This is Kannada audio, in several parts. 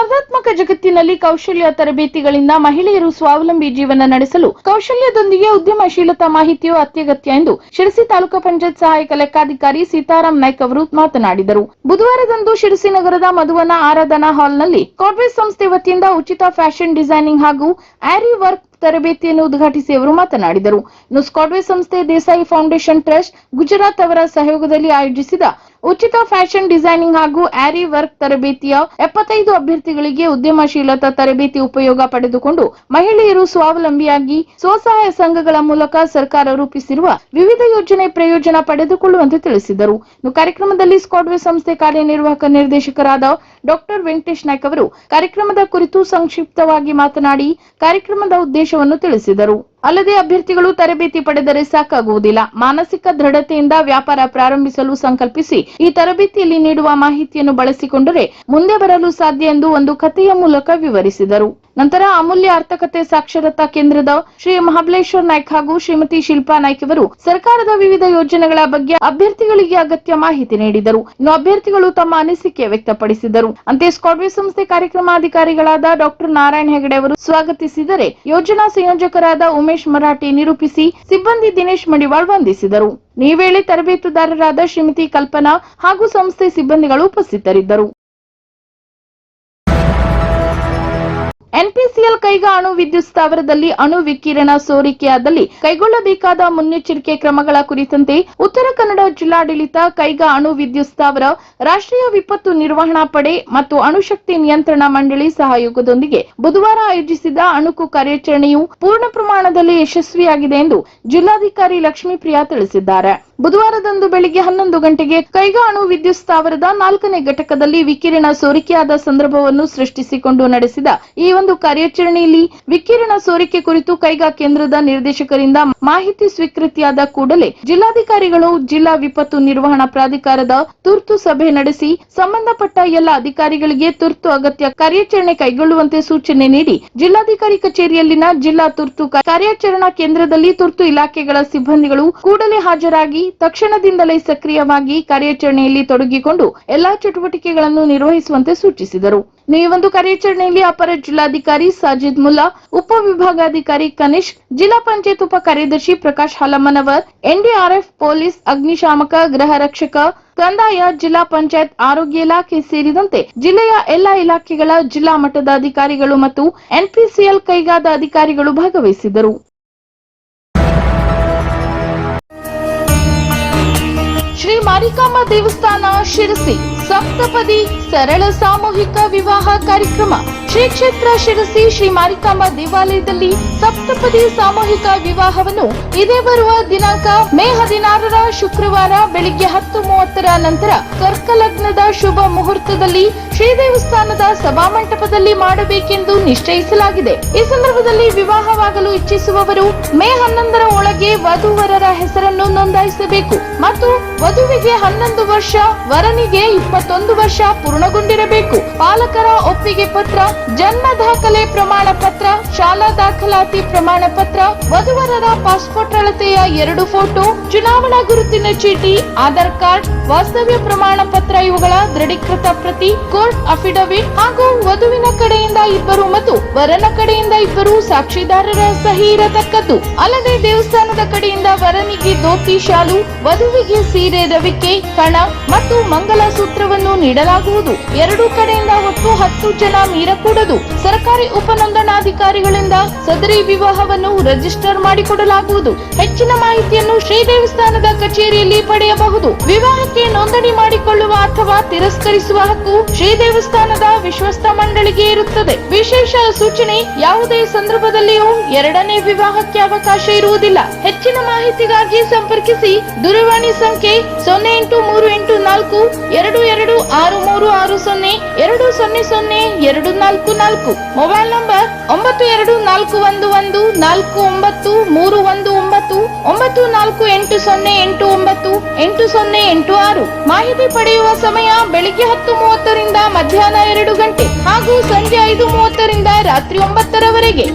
ಸ್ಪರ್ಧಾತ್ಮಕ ಜಗತ್ತಿನಲ್ಲಿ ಕೌಶಲ್ಯ ತರಬೇತಿಗಳಿಂದ ಮಹಿಳೆಯರು ಸ್ವಾವಲಂಬಿ ಜೀವನ ನಡೆಸಲು ಕೌಶಲ್ಯದೊಂದಿಗೆ ಉದ್ಯಮಶೀಲತಾ ಮಾಹಿತಿಯು ಅತ್ಯಗತ್ಯ ಎಂದು ಶಿರಸಿ ತಾಲೂಕು ಪಂಚಾಯತ್ ಸಹಾಯಕ ಲೆಕ್ಕಾಧಿಕಾರಿ ಸೀತಾರಾಮ್ ನಾಯ್ಕ್ ಅವರು ಮಾತನಾಡಿದರು. ಬುಧವಾರದಂದು ಶಿರಸಿ ನಗರದ ಮಧುವನ ಆರಾಧನಾ ಹಾಲ್ನಲ್ಲಿ ಕಾರ್ಡ್ವೇಸ್ ಸಂಸ್ಥೆ ವತಿಯಿಂದ ಉಚಿತ ಫ್ಯಾಷನ್ ಡಿಸೈನಿಂಗ್ ಹಾಗೂ ಆರಿ ವರ್ಕ್ ತರಬೇತಿಯನ್ನು ಉದ್ಘಾಟಿಸಿ ಅವರು ಮಾತನಾಡಿದರು. ಸ್ಕಾಡ್ವೇಸ್ ಸಂಸ್ಥೆ ದೇಸಾಯಿ ಫೌಂಡೇಶನ್ ಟ್ರಸ್ಟ್ ಗುಜರಾತ್ ಅವರ ಸಹಯೋಗದಲ್ಲಿ ಆಯೋಜಿಸಿದ ಉಚಿತ ಫ್ಯಾಷನ್ ಡಿಸೈನಿಂಗ್ ಹಾಗೂ ಆರಿ ವರ್ಕ್ ತರಬೇತಿಯ 75 ಅಭ್ಯರ್ಥಿಗಳಿಗೆ ಉದ್ಯಮಶೀಲತಾ ತರಬೇತಿ ಉಪಯೋಗ ಪಡೆದುಕೊಂಡು ಮಹಿಳೆಯರು ಸ್ವಾವಲಂಬಿಯಾಗಿ ಸ್ವಸಹಾಯ ಸಂಘಗಳ ಮೂಲಕ ಸರ್ಕಾರ ರೂಪಿಸಿರುವ ವಿವಿಧ ಯೋಜನೆ ಪ್ರಯೋಜನ ಪಡೆದುಕೊಳ್ಳುವಂತೆ ತಿಳಿಸಿದರು. ಕಾರ್ಯಕ್ರಮದಲ್ಲಿ ಸ್ಕಾಡ್ವೇಸ್ ಸಂಸ್ಥೆ ಕಾರ್ಯನಿರ್ವಾಹಕ ನಿರ್ದೇಶಕರಾದ ಡಾಕ್ಟರ್ ವೆಂಕಟೇಶ್ ನಾಯ್ಕ್ ಅವರು ಕಾರ್ಯಕ್ರಮದ ಕುರಿತು ಸಂಕ್ಷಿಪ್ತವಾಗಿ ಮಾತನಾಡಿ ಕಾರ್ಯಕ್ರಮದ ಉದ್ದೇಶವನ್ನು ತಿಳಿಸಿದರು. ಅಲ್ಲದೆ ಅಭ್ಯರ್ಥಿಗಳು ತರಬೇತಿ ಪಡೆದರೆ ಸಾಕಾಗುವುದಿಲ್ಲ, ಮಾನಸಿಕ ದೃಢತೆಯಿಂದ ವ್ಯಾಪಾರ ಪ್ರಾರಂಭಿಸಲು ಸಂಕಲ್ಪಿಸಿ ಈ ತರಬೇತಿಯಲ್ಲಿ ನೀಡುವ ಮಾಹಿತಿಯನ್ನು ಬಳಸಿಕೊಂಡರೆ ಮುಂದೆ ಬರಲು ಸಾಧ್ಯ ಎಂದು ಒಂದು ಕಥೆಯ ಮೂಲಕ ವಿವರಿಸಿದರು. ನಂತರ ಅಮೂಲ್ಯ ಅರ್ಥಕತೆ ಸಾಕ್ಷರತಾ ಕೇಂದ್ರದ ಶ್ರೀ ಮಹಾಬಲೇಶ್ವರ್ ನಾಯ್ಕ್ ಹಾಗೂ ಶ್ರೀಮತಿ ಶಿಲ್ಪಾ ನಾಯ್ಕ್ ಅವರು ಸರ್ಕಾರದ ವಿವಿಧ ಯೋಜನೆಗಳ ಬಗ್ಗೆ ಅಭ್ಯರ್ಥಿಗಳಿಗೆ ಅಗತ್ಯ ಮಾಹಿತಿ ನೀಡಿದರು. ಇನ್ನು ಅಭ್ಯರ್ಥಿಗಳು ತಮ್ಮ ಅನಿಸಿಕೆ ವ್ಯಕ್ತಪಡಿಸಿದರು. ಅಂತೆ ಸ್ಕಾಡ್ವೇಸ್ ಸಂಸ್ಥೆ ಕಾರ್ಯಕ್ರಮಾಧಿಕಾರಿಗಳಾದ ಡಾಕ್ಟರ್ ನಾರಾಯಣ ಹೆಗಡೆ ಅವರು ಸ್ವಾಗತಿಸಿದರೆ ಯೋಜನಾ ಸಂಯೋಜಕರಾದ ಉಮೇಶ್ ಮರಾಠಿ ನಿರೂಪಿಸಿ ಸಿಬ್ಬಂದಿ ದಿನೇಶ್ ಮಡಿವಾಳ್ ವಂದಿಸಿದರು. ಈ ವೇಳೆ ತರಬೇತುದಾರರಾದ ಶ್ರೀಮತಿ ಕಲ್ಪನಾ ಹಾಗೂ ಸಂಸ್ಥೆ ಸಿಬ್ಬಂದಿಗಳು ಉಪಸ್ಥಿತರಿದ್ದರು. ಎನ್ಪಿಸಿಎಲ್ ಕೈಗಾ ಅಣು ವಿದ್ಯುತ್ ಸ್ಥಾವರದಲ್ಲಿ ಅಣು ವಿಕಿರಣ ಸೋರಿಕೆಯಾದಲ್ಲಿ ಕೈಗೊಳ್ಳಬೇಕಾದ ಮುನ್ನೆಚ್ಚರಿಕೆ ಕ್ರಮಗಳ ಕುರಿತಂತೆ ಉತ್ತರ ಕನ್ನಡ ಜಿಲ್ಲಾಡಳಿತ ಕೈಗಾ ಅಣು ವಿದ್ಯುತ್ ಸ್ಥಾವರ ರಾಷ್ಟ್ರೀಯ ವಿಪತ್ತು ನಿರ್ವಹಣಾ ಪಡೆ ಮತ್ತು ಅಣುಶಕ್ತಿ ನಿಯಂತ್ರಣ ಮಂಡಳಿ ಸಹಯೋಗದೊಂದಿಗೆ ಬುಧವಾರ ಆಯೋಜಿಸಿದ ಅಣುಕು ಕಾರ್ಯಾಚರಣೆಯು ಪೂರ್ಣ ಪ್ರಮಾಣದಲ್ಲಿ ಯಶಸ್ವಿಯಾಗಿದೆ ಎಂದು ಜಿಲ್ಲಾಧಿಕಾರಿ ಲಕ್ಷ್ಮೀಪ್ರಿಯಾ ತಿಳಿಸಿದ್ದಾರೆ. ಬುಧವಾರದಂದು ಬೆಳಿಗ್ಗೆ 11 ಗಂಟೆಗೆ ಕೈಗಾ ಅಣು ವಿದ್ಯುತ್ ಸ್ಥಾವರದ 4ನೇ ಘಟಕದಲ್ಲಿ ವಿಕಿರಣ ಸೋರಿಕೆಯಾದ ಸಂದರ್ಭವನ್ನು ಸೃಷ್ಟಿಸಿಕೊಂಡು ನಡೆಸಿದ ಈ ಒಂದು ಕಾರ್ಯಾಚರಣೆಯಲ್ಲಿ ವಿಕಿರಣ ಸೋರಿಕೆ ಕುರಿತು ಕೈಗಾ ಕೇಂದ್ರದ ನಿರ್ದೇಶಕರಿಂದ ಮಾಹಿತಿ ಸ್ವೀಕೃತಿಯಾದ ಕೂಡಲೇ ಜಿಲ್ಲಾಧಿಕಾರಿಗಳು ಜಿಲ್ಲಾ ವಿಪತ್ತು ನಿರ್ವಹಣಾ ಪ್ರಾಧಿಕಾರದ ತುರ್ತು ಸಭೆ ನಡೆಸಿ ಸಂಬಂಧಪಟ್ಟ ಎಲ್ಲ ಅಧಿಕಾರಿಗಳಿಗೆ ತುರ್ತು ಅಗತ್ಯ ಕಾರ್ಯಾಚರಣೆ ಕೈಗೊಳ್ಳುವಂತೆ ಸೂಚನೆ ನೀಡಿ ಜಿಲ್ಲಾಧಿಕಾರಿ ಕಚೇರಿಯಲ್ಲಿನ ಜಿಲ್ಲಾ ತುರ್ತು ಕಾರ್ಯಾಚರಣಾ ಕೇಂದ್ರದಲ್ಲಿ ತುರ್ತು ಇಲಾಖೆಗಳ ಸಿಬ್ಬಂದಿಗಳು ಕೂಡಲೇ ಹಾಜರಾಗಿ ತಕ್ಷಣದಿಂದಲೇ ಸಕ್ರಿಯವಾಗಿ ಕಾರ್ಯಾಚರಣೆಯಲ್ಲಿ ತೊಡಗಿಕೊಂಡು ಎಲ್ಲಾ ಚಟುವಟಿಕೆಗಳನ್ನು ನಿರ್ವಹಿಸುವಂತೆ ಸೂಚಿಸಿದರು. ಈ ಒಂದು ಕಾರ್ಯಾಚರಣೆಯಲ್ಲಿ ಅಪರ ಜಿಲ್ಲಾಧಿಕಾರಿ ಸಾಜಿದ್ ಮುಲ್ಲಾ, ಉಪವಿಭಾಗಾಧಿಕಾರಿ ಕನಿಷ್ಕ್, ಜಿಲ್ಲಾ ಪಂಚಾಯತ್ ಉಪ ಕಾರ್ಯದರ್ಶಿ ಪ್ರಕಾಶ್ ಹಲಮನವರ್, ಎನ್ಡಿಆರ್ಎಫ್, ಪೊಲೀಸ್, ಅಗ್ನಿಶಾಮಕ, ಗೃಹ ರಕ್ಷಕ, ಕಂದಾಯ, ಜಿಲ್ಲಾ ಪಂಚಾಯತ್, ಆರೋಗ್ಯ ಇಲಾಖೆ ಸೇರಿದಂತೆ ಜಿಲ್ಲೆಯ ಎಲ್ಲಾ ಇಲಾಖೆಗಳ ಜಿಲ್ಲಾ ಮಟ್ಟದ ಅಧಿಕಾರಿಗಳು ಮತ್ತು ಎನ್ಪಿಸಿಎಲ್ ಕೈಗಾದ ಅಧಿಕಾರಿಗಳು ಭಾಗವಹಿಸಿದ್ದರು. ಶ್ರೀ ಮಾರಿಕಾಂಬ ದೇವಸ್ಥಾನ ಶಿರಸಿ ಸಪ್ತಪದಿ ಸರಳ ಸಾಮೂಹಿಕ ವಿವಾಹ ಕಾರ್ಯಕ್ರಮ. ಶ್ರೀ ಕ್ಷೇತ್ರ ಶಿರಸಿ ಶ್ರೀ ಮಾರಿಕಾಂಬ ದೇವಾಲಯದಲ್ಲಿ ಸಪ್ತಪದಿ ಸಾಮೂಹಿಕ ವಿವಾಹವನ್ನು ಇದೇ ಬರುವ ದಿನಾಂಕ ಮೇ 16ರ ಶುಕ್ರವಾರ ಬೆಳಿಗ್ಗೆ 10:30 ನಂತರ ಕರ್ಕಲಗ್ನದ ಶುಭ ಮುಹೂರ್ತದಲ್ಲಿ ಶ್ರೀ ದೇವಸ್ಥಾನದ ಸಭಾಮಂಟಪದಲ್ಲಿ ಮಾಡಬೇಕೆಂದು ನಿಶ್ಚಯಿಸಲಾಗಿದೆ. ಈ ಸಂದರ್ಭದಲ್ಲಿ ವಿವಾಹವಾಗಲು ಇಚ್ಛಿಸುವವರು ಮೇ 11ರ ಒಳಗೆ ವಧುವರರ ಹೆಸರನ್ನು ನೋಂದಾಯಿಸಬೇಕು ಮತ್ತು ವಧುವಿಗೆ 11 ವರ್ಷ, ವರನಿಗೆ 21 ವರ್ಷ ಪೂರ್ಣಗೊಂಡಿರಬೇಕು. ಪಾಲಕರ ಒಪ್ಪಿಗೆ ಪತ್ರ, ಜನ್ಮ ದಾಖಲೆ ಪ್ರಮಾಣ ಪತ್ರ, ಶಾಲಾ ದಾಖಲಾತಿ ಪ್ರಮಾಣ ಪತ್ರ, ವಧುವರರ ಪಾಸ್ಪೋರ್ಟ್ ಅಳತೆಯ 2 ಫೋಟೋ, ಚುನಾವಣಾ ಗುರುತಿನ ಚೀಟಿ, ಆಧಾರ್ ಕಾರ್ಡ್, ವಾಸ್ತವ್ಯ ಪ್ರಮಾಣ ಪತ್ರ ಇವುಗಳ ದೃಢೀಕೃತ ಪ್ರತಿ, ಕೋರ್ಟ್ ಅಫಿಡವಿಟ್ ಹಾಗೂ ವಧುವಿನ ಕಡೆಯಿಂದ 2 ಮತ್ತು ವರನ ಕಡೆಯಿಂದ 2 ಸಾಕ್ಷಿದಾರರ ಸಹಿ ಇರತಕ್ಕದ್ದು. ಅಲ್ಲದೆ ದೇವಸ್ಥಾನದ ಕಡೆಯಿಂದ ವರನಿಗೆ ಧೋತಿ ಶಾಲು, ವಧುವಿಗೆ ಸೀರೆ ರವಿಕೆ, ಕಣ ಮತ್ತು ಮಂಗಲ ಸೂತ್ರವನ್ನು ನೀಡಲಾಗುವುದು. 2 ಕಡೆಯಿಂದ ಒಟ್ಟು 10 ಜನ ಮೀರಕೂಡದು. ಸರ್ಕಾರಿ ಉಪನೋಂದಣಾಧಿಕಾರಿಗಳಿಂದ ಸದರಿ ವಿವಾಹವನ್ನು ರಿಜಿಸ್ಟರ್ ಮಾಡಿಕೊಡಲಾಗುವುದು. ಹೆಚ್ಚಿನ ಮಾಹಿತಿಯನ್ನು ಶ್ರೀ ದೇವಸ್ಥಾನದ ಕಚೇರಿಯಲ್ಲಿ ಪಡೆಯಬಹುದು. ವಿವಾಹಕ್ಕೆ ನೋಂದಣಿ ಮಾಡಿಕೊಳ್ಳುವ ಅಥವಾ ತಿರಸ್ಕರಿಸುವ ಹಕ್ಕು ಶ್ರೀ ದೇವಸ್ಥಾನದ ವಿಶ್ವಸ್ತ ಮಂಡಳಿಗೆ ಇರುತ್ತದೆ. ವಿಶೇಷ ಸೂಚನೆ: ಯಾವುದೇ ಸಂದರ್ಭದಲ್ಲಿಯೂ 2ನೇ ವಿವಾಹಕ್ಕೆ ಅವಕಾಶ ಇರುವುದಿಲ್ಲ. ಹೆಚ್ಚಿನ ಮಾಹಿತಿಗಾಗಿ ಸಂಪರ್ಕಿಸಿ. ದೂರವಾಣಿ ಸಂಖ್ಯೆ 0844226360200 2000244. Mobile number 9241149319 9480898086. ಮಾಹಿತಿ ಪಡೆಯುವ ಸಮಯ ಬೆಳಿಗ್ಗೆ 10:30 ರಿಂದ ಮಧ್ಯಾಹ್ನ 2 ಗಂಟೆ ಹಾಗೂ ಸಂಜೆ 5:30 ರಿಂದ ರಾತ್ರಿ 9ರವರೆಗೆ.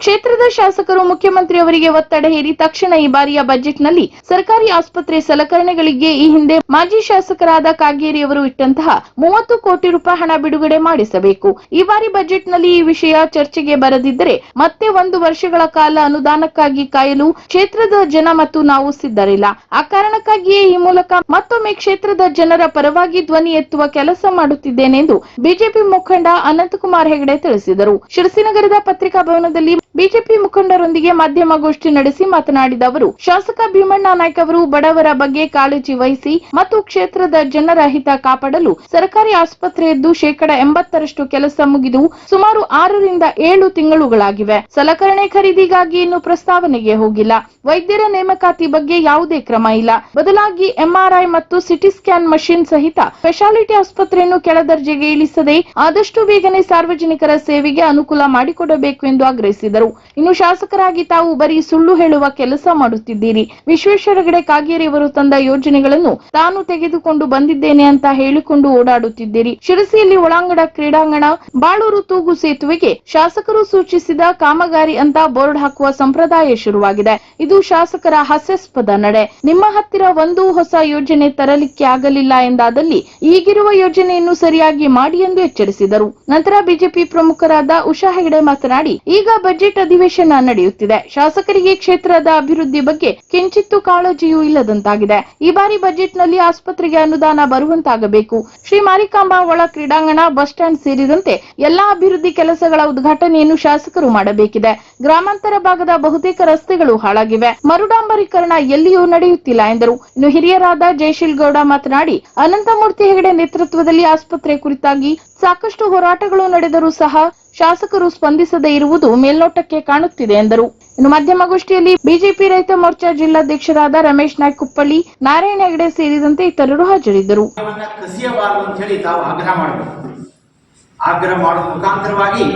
ಕ್ಷೇತ್ರದ ಶಾಸಕರು ಮುಖ್ಯಮಂತ್ರಿ ಅವರಿಗೆ ಒತ್ತಡ ಹೇರಿ ತಕ್ಷಣ ಈ ಬಾರಿಯ ಬಜೆಟ್ನಲ್ಲಿ ಸರ್ಕಾರಿ ಆಸ್ಪತ್ರೆ ಸಲಕರಣೆಗಳಿಗೆ ಈ ಹಿಂದೆ ಮಾಜಿ ಶಾಸಕರಾದ ಕಾಗೇರಿ ಅವರು ಇಟ್ಟಂತಹ 30 ಕೋಟಿ ರೂಪಾಯಿ ಹಣ ಬಿಡುಗಡೆ ಮಾಡಿಸಬೇಕು. ಈ ಬಾರಿ ಬಜೆಟ್ನಲ್ಲಿ ಈ ವಿಷಯ ಚರ್ಚೆಗೆ ಬರದಿದ್ದರೆ ಮತ್ತೆ 1 ವರ್ಷಗಳ ಕಾಲ ಅನುದಾನಕ್ಕಾಗಿ ಕಾಯಲು ಕ್ಷೇತ್ರದ ಜನ ಮತ್ತು ನಾವು ಸಿದ್ಧರಿಲ್ಲ. ಆ ಕಾರಣಕ್ಕಾಗಿಯೇ ಈ ಮೂಲಕ ಮತ್ತೊಮ್ಮೆ ಕ್ಷೇತ್ರದ ಜನರ ಪರವಾಗಿ ಧ್ವನಿ ಎತ್ತುವ ಕೆಲಸ ಮಾಡುತ್ತಿದ್ದೇನೆಂದು ಬಿಜೆಪಿ ಮುಖಂಡ ಅನಂತಕುಮಾರ್ ಹೆಗಡೆ ತಿಳಿಸಿದರು. ಶಿರಸಿ ನಗರದ ಪತ್ರಿಕಾ ಭವನದಲ್ಲಿ ಬಿಜೆಪಿ ಮುಖಂಡರೊಂದಿಗೆ ಮಾಧ್ಯಮಗೋಷ್ಠಿ ನಡೆಸಿ ಮಾತನಾಡಿದ ಅವರು, ಶಾಸಕ ಭೀಮಣ್ಣ ನಾಯ್ಕ ಅವರು ಬಡವರ ಬಗ್ಗೆ ಕಾಳಜಿ ವಹಿಸಿ ಮತ್ತು ಕ್ಷೇತ್ರದ ಜನರ ಹಿತ ಕಾಪಾಡಲು ಸರ್ಕಾರಿ ಆಸ್ಪತ್ರೆಯದ್ದು 80% ಕೆಲಸ ಮುಗಿದು ಸುಮಾರು 6 ರಿಂದ 7 ತಿಂಗಳುಗಳಾಗಿವೆ. ಸಲಕರಣೆ ಖರೀದಿಗಾಗಿ ಇನ್ನು ಪ್ರಸ್ತಾವನೆಗೆ ಹೋಗಿಲ್ಲ. ವೈದ್ಯರ ನೇಮಕಾತಿ ಬಗ್ಗೆ ಯಾವುದೇ ಕ್ರಮ ಇಲ್ಲ. ಬದಲಾಗಿ ಎಂಆರ್ಐ ಮತ್ತು ಸಿಟಿ ಸ್ಕ್ಯಾನ್ ಮಷಿನ್ ಸಹಿತ ಸ್ಪೆಷಾಲಿಟಿ ಆಸ್ಪತ್ರೆಯನ್ನು ಕೆಳದರ್ಜೆಗೆ ಇಳಿಸದೆ ಆದಷ್ಟು ಬೇಗನೆ ಸಾರ್ವಜನಿಕರ ಸೇವೆಗೆ ಅನುಕೂಲ ಮಾಡಿಕೊಡಬೇಕು ಎಂದು ಆಗ್ರಹಿಸಿದರು. ಇನ್ನು ಶಾಸಕರಾಗಿ ತಾವು ಬರೀ ಸುಳ್ಳು ಹೇಳುವ ಕೆಲಸ ಮಾಡುತ್ತಿದ್ದೀರಿ. ವಿಶ್ವೇಶ್ವರ ಹೆಗಡೆ ಕಾಗೇರಿ ಅವರು ತಂದ ಯೋಜನೆಗಳನ್ನು ತಾನು ತೆಗೆದುಕೊಂಡು ಬಂದಿದ್ದೇನೆ ಅಂತ ಹೇಳಿಕೊಂಡು ಓಡಾಡುತ್ತಿದ್ದೀರಿ. ಶಿರಸಿಯಲ್ಲಿ ಒಳಾಂಗಣ ಕ್ರೀಡಾಂಗಣ, ಬಾಳೂರು ತೂಗು ಸೇತುವೆಗೆ ಶಾಸಕರು ಸೂಚಿಸಿದ ಕಾಮಗಾರಿ ಅಂತ ಬೋರ್ಡ್ ಹಾಕುವ ಸಂಪ್ರದಾಯ ಶುರುವಾಗಿದೆ. ಇದು ಶಾಸಕರ ಹಾಸ್ಯಾಸ್ಪದ ನಡೆ. ನಿಮ್ಮ ಹತ್ತಿರ ಒಂದು ಹೊಸ ಯೋಜನೆ ತರಲಿಕ್ಕೆ ಆಗಲಿಲ್ಲ ಎಂದಾದಲ್ಲಿ ಈಗಿರುವ ಯೋಜನೆಯನ್ನು ಸರಿಯಾಗಿ ಮಾಡಿ ಎಂದು ಎಚ್ಚರಿಸಿದರು. ನಂತರ ಬಿಜೆಪಿ ಪ್ರಮುಖರಾದ ಉಷಾ ಹೆಗಡೆ ಮಾತನಾಡಿ, ಈಗ ಬಜೆಟ್ ಅಧಿವೇಶನ ನಡೆಯುತ್ತಿದೆ. ಶಾಸಕರಿಗೆ ಕ್ಷೇತ್ರದ ಅಭಿವೃದ್ಧಿ ಬಗ್ಗೆ ಕಿಂಚಿತ್ತೂ ಕಾಳಜಿಯೂ ಇಲ್ಲದಂತಾಗಿದೆ. ಈ ಬಾರಿ ಬಜೆಟ್ನಲ್ಲಿ ಆಸ್ಪತ್ರೆಗೆ ಅನುದಾನ ಬರುವಂತಾಗಬೇಕು. ಶ್ರೀ ಮಾರಿಕಾಂಬಾ ಒಳ ಕ್ರೀಡಾಂಗಣ, ಬಸ್ ಸ್ಟ್ಯಾಂಡ್ ಸೇರಿದಂತೆ ಎಲ್ಲಾ ಅಭಿವೃದ್ಧಿ ಕೆಲಸಗಳ ಉದ್ಘಾಟನೆಯನ್ನು ಶಾಸಕರು ಮಾಡಬೇಕಿದೆ. ಗ್ರಾಮಾಂತರ ಭಾಗದ ಬಹುತೇಕ ರಸ್ತೆಗಳು ಹಾಳಾಗಿವೆ. ಮರುಡಾಂಬರೀಕರಣ ಎಲ್ಲಿಯೂ ನಡೆಯುತ್ತಿಲ್ಲ ಎಂದರು. ಇನ್ನು ಹಿರಿಯರಾದ ಜಯಶೀಲ್ ಗೌಡ ಮಾತನಾಡಿ, ಅನಂತಮೂರ್ತಿ ಹೆಗಡೆ ನೇತೃತ್ವದಲ್ಲಿ ಆಸ್ಪತ್ರೆ ಕುರಿತಾಗಿ ಸಾಕಷ್ಟು ಹೋರಾಟಗಳು ನಡೆದರೂ ಸಹ ಶಾಸಕರು ಸ್ಪಂದಿಸದೇ ಇರುವುದು ಮೇಲ್ನೋಟಕ್ಕೆ ಕಾಣುತ್ತಿದೆ ಎಂದರು. ಇನ್ನು ಮಾಧ್ಯಮಗೋಷ್ಠಿಯಲ್ಲಿ ಬಿಜೆಪಿ ರೈತ ಮೋರ್ಚಾ ಜಿಲ್ಲಾಧ್ಯಕ್ಷರಾದ ರಮೇಶ್ ನಾಯ್ಕ ಕುಪ್ಪಳ್ಳಿ, ನಾರಾಯಣ ಹೆಗಡೆ ಸೇರಿದಂತೆ ಇತರರು ಹಾಜರಿದ್ದರು. ಆಗ್ರಹ ಮಾಡುವ ಮುಖಾಂತರವಾಗಿ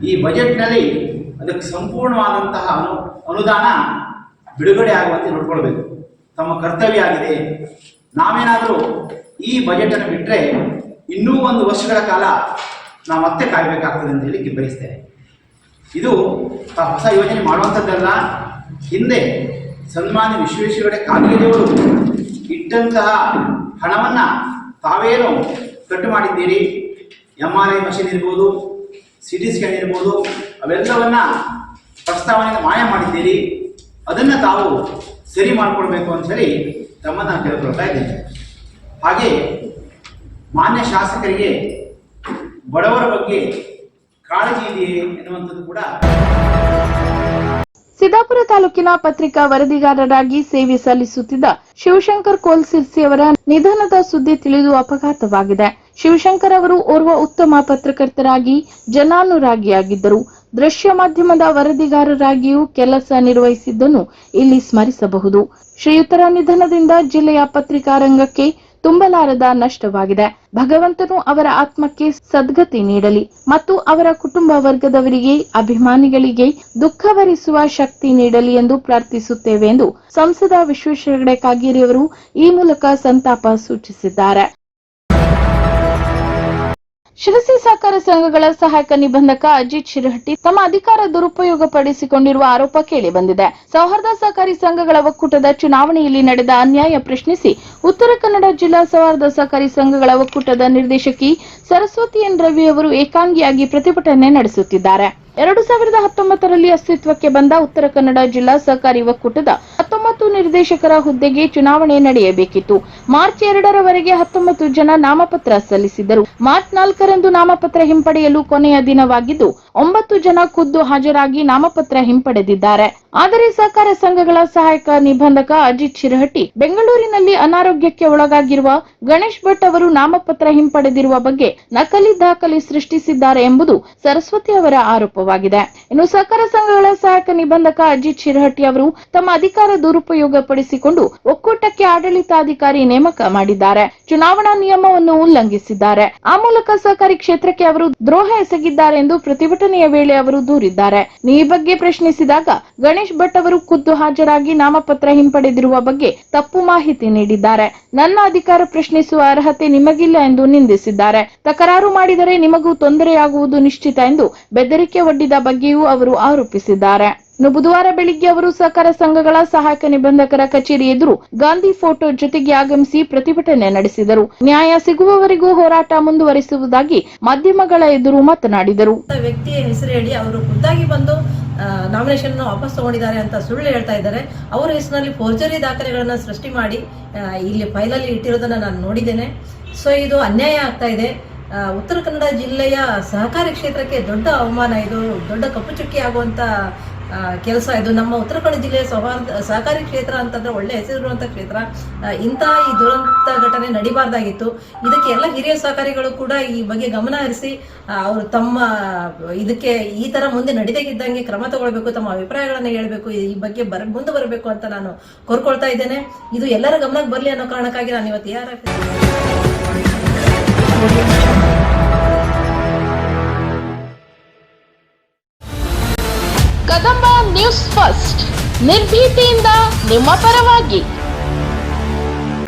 ಈ ಬಜೆಟ್ನಲ್ಲಿ ಅದಕ್ಕೆ ಸಂಪೂರ್ಣವಾದಂತಹ ಅನುದಾನ ಬಿಡುಗಡೆ ಆಗುವಂತೆ ನೋಡ್ಕೊಳ್ಬೇಕು. ತಮ್ಮ ಕರ್ತವ್ಯ ಆಗಿದೆ. ನಾವೇನಾದರೂ ಈ ಬಜೆಟ್ ಅನ್ನು ಬಿಟ್ಟರೆ ಇನ್ನೂ 1 ವರ್ಷಗಳ ಕಾಲ ನಾವು ಮತ್ತೆ ಕಾಯಬೇಕಾಗ್ತದೆ ಅಂತ ಹೇಳಿ ಬಯಸ್ತೇನೆ. ಇದು ಹೊಸ ಯೋಜನೆ ಮಾಡುವಂಥದ್ದಲ್ಲ. ಹಿಂದೆ ಸನ್ಮಾನ್ಯ ವಿಶ್ವೇಶ್ವರ ಕಾಗೇರಿಯವರು ಇಟ್ಟಂತಹ ಹಣವನ್ನು ತಾವೇನು ಕಟ್ಟು ಮಾಡಿದ್ದೀರಿ. ಎಂಆರ್ಐ ಮಷಿನ್ ಇರ್ಬೋದು, ಸಿಟಿ ಸ್ಕ್ಯಾನ್ ಇರ್ಬೋದು, ಅವೆಲ್ಲವನ್ನ ಪ್ರಸ್ತಾವನೆಗೆ ಮಾಯ ಮಾಡಿದ್ದೀರಿ. ಅದನ್ನು ತಾವು ಸರಿ ಮಾಡಿಕೊಡ್ಬೇಕು ಅಂತ ಹೇಳಿ ತಮ್ಮನ್ನು ಕೇಳ್ಕೊಳ್ತಾ ಇದ್ದೇನೆ. ಹಾಗೆ ಮಾನ್ಯ ಶಾಸಕರಿಗೆ ಬಡವರ ಬಗ್ಗೆ ಕಾಳಜಿ ಇದೆಯೇ ಎನ್ನುವಂಥದ್ದು ಕೂಡ. ಸಿದ್ದಾಪುರ ತಾಲೂಕಿನ ಪತ್ರಿಕಾ ವರದಿಗಾರರಾಗಿ ಸೇವೆ ಸಲ್ಲಿಸುತ್ತಿದ್ದ ಶಿವಶಂಕರ್ ಕೋಲ್ಸಿರ್ಸಿ ಅವರ ನಿಧನದ ಸುದ್ದಿ ತಿಳಿದು ಅಪಘಾತವಾಗಿದೆ. ಶಿವಶಂಕರ್ ಅವರು ಓರ್ವ ಉತ್ತಮ ಪತ್ರಕರ್ತರಾಗಿ ಜನಾನುರಾಗಿಯಾಗಿದ್ದರು. ದೃಶ್ಯ ಮಾಧ್ಯಮದ ವರದಿಗಾರರಾಗಿಯೂ ಕೆಲಸ ನಿರ್ವಹಿಸಿದ್ದನ್ನು ಇಲ್ಲಿ ಸ್ಮರಿಸಬಹುದು. ಶ್ರೀಯುತರ ನಿಧನದಿಂದ ಜಿಲ್ಲೆಯ ಪತ್ರಿಕಾ ರಂಗಕ್ಕೆ ತುಂಬಲಾರದ ನಷ್ಟವಾಗಿದೆ. ಭಗವಂತನು ಅವರ ಆತ್ಮಕ್ಕೆ ಸದ್ಗತಿ ನೀಡಲಿ ಮತ್ತು ಅವರ ಕುಟುಂಬ ವರ್ಗದವರಿಗೆ, ಅಭಿಮಾನಿಗಳಿಗೆ ದುಃಖಭರಿಸುವ ಶಕ್ತಿ ನೀಡಲಿ ಎಂದು ಪ್ರಾರ್ಥಿಸುತ್ತೇವೆ ಎಂದು ಸಂಸದ ವಿಶ್ವೇಶ್ವರ ಹೆಗಡೆ ಕಾಗೇರಿ ಅವರು ಈ ಮೂಲಕ ಸಂತಾಪ ಸೂಚಿಸಿದ್ದಾರೆ. ಶಿರಸಿ ಸಹಕಾರ ಸಂಘಗಳ ಸಹಾಯಕ ನಿಬಂಧಕ ಅಜಿತ್ ಶಿರಹಟ್ಟಿ ತಮ್ಮ ಅಧಿಕಾರ ದುರುಪಯೋಗ ಪಡಿಸಿಕೊಂಡಿರುವ ಆರೋಪ ಕೇಳಿ ಬಂದಿದೆ. ಸೌಹಾರ್ದ ಸಹಕಾರಿ ಸಂಘಗಳ ಒಕ್ಕೂಟದ ಚುನಾವಣೆಯಲ್ಲಿ ನಡೆದ ಅನ್ಯಾಯ ಪ್ರಶ್ನಿಸಿ ಉತ್ತರ ಕನ್ನಡ ಜಿಲ್ಲಾ ಸೌಹಾರ್ದ ಸಹಕಾರಿ ಸಂಘಗಳ ಒಕ್ಕೂಟದ ನಿರ್ದೇಶಕಿ ಸರಸ್ವತಿ ಎನ್ ರವಿ ಅವರು ಏಕಾಂಗಿಯಾಗಿ ಪ್ರತಿಭಟನೆ ನಡೆಸುತ್ತಿದ್ದಾರೆ. 2019ರಲ್ಲಿ ಅಸ್ತಿತ್ವಕ್ಕೆ ಬಂದ ಉತ್ತರ ಕನ್ನಡ ಜಿಲ್ಲಾ ಸಹಕಾರಿ ಒಕ್ಕೂಟದ 19 ನಿರ್ದೇಶಕರ ಹುದ್ದೆಗೆ ಚುನಾವಣೆ ನಡೆಯಬೇಕಿತ್ತು. ಮಾರ್ಚ್ 2ರವರೆಗೆ 19 ಜನ ನಾಮಪತ್ರ ಸಲ್ಲಿಸಿದ್ದರು. ಮಾರ್ಚ್ 4ರಂದು ನಾಮಪತ್ರ ಹಿಂಪಡೆಯಲು ಕೊನೆಯ ದಿನವಾಗಿದ್ದು 9 ಜನ ಖುದ್ದು ಹಾಜರಾಗಿ ನಾಮಪತ್ರ ಹಿಂಪಡೆದಿದ್ದಾರೆ. ಆದರೆ ಸಹಕಾರ ಸಂಘಗಳ ಸಹಾಯಕ ನಿಬಂಧಕ ಅಜಿತ್ ಶಿರಹಟ್ಟಿ ಬೆಂಗಳೂರಿನಲ್ಲಿ ಅನಾರೋಗ್ಯಕ್ಕೆ ಒಳಗಾಗಿರುವ ಗಣೇಶ್ ಭಟ್ ಅವರು ನಾಮಪತ್ರ ಹಿಂಪಡೆದಿರುವ ಬಗ್ಗೆ ನಕಲಿ ದಾಖಲೆ ಸೃಷ್ಟಿಸಿದ್ದಾರೆ ಎಂಬುದು ಸರಸ್ವತಿ ಅವರ ಆರೋಪವಾಗಿದೆ. ಇನ್ನು ಸಹಕಾರ ಸಂಘಗಳ ಸಹಾಯಕ ನಿಬಂಧಕ ಅಜಿತ್ ಶಿರಹಟ್ಟಿ ಅವರು ತಮ್ಮ ಅಧಿಕಾರ ದುರುಪಯೋಗ ಪಡಿಸಿಕೊಂಡು ಒಕ್ಕೂಟಕ್ಕೆ ಆಡಳಿತಾಧಿಕಾರಿ ನೇಮಕ ಮಾಡಿದ್ದಾರೆ. ಚುನಾವಣಾ ನಿಯಮವನ್ನು ಉಲ್ಲಂಘಿಸಿದ್ದಾರೆ. ಆ ಮೂಲಕ ಸಹಕಾರಿ ಕ್ಷೇತ್ರಕ್ಕೆ ಅವರು ದ್ರೋಹ ಎಸಗಿದ್ದಾರೆ ಎಂದು ಪ್ರತಿಭಟನೆಯ ವೇಳೆ ಅವರು ದೂರಿದ್ದಾರೆ. ಈ ಬಗ್ಗೆ ಪ್ರಶ್ನಿಸಿದಾಗ ಗಣೇಶ್ ಭಟ್ ಅವರು ಖುದ್ದು ಹಾಜರಾಗಿ ನಾಮಪತ್ರ ಹಿಂಪಡೆದಿರುವ ಬಗ್ಗೆ ತಪ್ಪು ಮಾಹಿತಿ ನೀಡಿದ್ದಾರೆ. ನನ್ನ ಅಧಿಕಾರ ಪ್ರಶ್ನಿಸುವ ಅರ್ಹತೆ ನಿಮಗಿಲ್ಲ ಎಂದು ನಿಂದಿಸಿದ್ದಾರೆ. ತಕರಾರು ಮಾಡಿದರೆ ನಿಮಗೂ ತೊಂದರೆಯಾಗುವುದು ನಿಶ್ಚಿತ ಎಂದು ಬೆದರಿಕೆ ಒಡ್ಡಿದ ಬಗ್ಗೆಯೂ ಅವರು ಆರೋಪಿಸಿದ್ದಾರೆ. ಇನ್ನು ಬುಧವಾರ ಬೆಳಿಗ್ಗೆ ಅವರು ಸಹಕಾರ ಸಂಘಗಳ ಸಹಾಯಕ ನಿಬಂಧಕರ ಕಚೇರಿ ಎದುರು ಗಾಂಧಿ ಫೋಟೋ ಜೊತೆಗೆ ಆಗಮಿಸಿ ಪ್ರತಿಭಟನೆ ನಡೆಸಿದರು. ನ್ಯಾಯ ಸಿಗುವವರೆಗೂ ಹೋರಾಟ ಮುಂದುವರಿಸುವುದಾಗಿ ಮಾಧ್ಯಮಗಳ ಎದುರು ಮಾತನಾಡಿದರು. ವ್ಯಕ್ತಿಯ ಹೆಸರು ಹೇಳಿ ಅವರು ಖುದ್ದಾಗಿ ಬಂದು ನಾಮಿನೇಷನ್ ವಾಪಸ್ ತಗೊಂಡಿದ್ದಾರೆ ಅಂತ ಸುಳ್ಳು ಹೇಳ್ತಾ ಇದ್ದಾರೆ. ಅವರ ಹೆಸರಿನಲ್ಲಿ ಫೋರ್ಜರಿ ದಾಖಲೆಗಳನ್ನ ಸೃಷ್ಟಿ ಮಾಡಿ ಇಲ್ಲಿ ಫೈಲಲ್ಲಿ ಇಟ್ಟಿರೋದನ್ನ ನಾನು ನೋಡಿದ್ದೇನೆ. ಸೊ ಇದು ಅನ್ಯಾಯ ಆಗ್ತಾ ಇದೆ. ಉತ್ತರ ಕನ್ನಡ ಜಿಲ್ಲೆಯ ಸಹಕಾರಿ ಕ್ಷೇತ್ರಕ್ಕೆ ದೊಡ್ಡ ಅವಮಾನ, ಇದು ದೊಡ್ಡ ಕಪ್ಪು ಚುಕ್ಕಿ ಆಗುವಂತ ಕೆಲಸ ಇದು. ನಮ್ಮ ಉತ್ತರ ಕನ್ನಡ ಜಿಲ್ಲೆಯ ಸಹಕಾರಿ ಕ್ಷೇತ್ರ ಅಂತಂದ್ರೆ ಒಳ್ಳೆ ಹೆಸರಿರುವಂತ ಕ್ಷೇತ್ರ. ಇಂತಹ ಈ ದುರಂತ ಘಟನೆ ನಡಿಬಾರ್ದಾಗಿತ್ತು. ಇದಕ್ಕೆ ಎಲ್ಲ ಹಿರಿಯ ಸಹಕಾರಿಗಳು ಕೂಡ ಈ ಬಗ್ಗೆ ಗಮನ ಹರಿಸಿ ಅವರು ತಮ್ಮ ಇದಕ್ಕೆ ಈ ತರ ಮುಂದೆ ನಡೀದಾಗಿದ್ದಂಗೆ ಕ್ರಮ ತಗೊಳ್ಬೇಕು, ತಮ್ಮ ಅಭಿಪ್ರಾಯಗಳನ್ನ ಹೇಳ್ಬೇಕು, ಈ ಬಗ್ಗೆ ಮುಂದೆ ಬರಬೇಕು ಅಂತ ನಾನು ಕೋರ್ಕೊಳ್ತಾ ಇದ್ದೇನೆ. ಇದು ಎಲ್ಲರ ಗಮನಕ್ಕೆ ಬರಲಿ ಅನ್ನೋ ಕಾರಣಕ್ಕಾಗಿ ನಾನು ಇವತ್ತು ಕದಂಬ ನ್ಯೂಸ್ ಫಸ್ಟ್, ನಿರ್ಭೀತಿಯಿಂದ ನಿಮ್ಮ ಪರವಾಗಿ.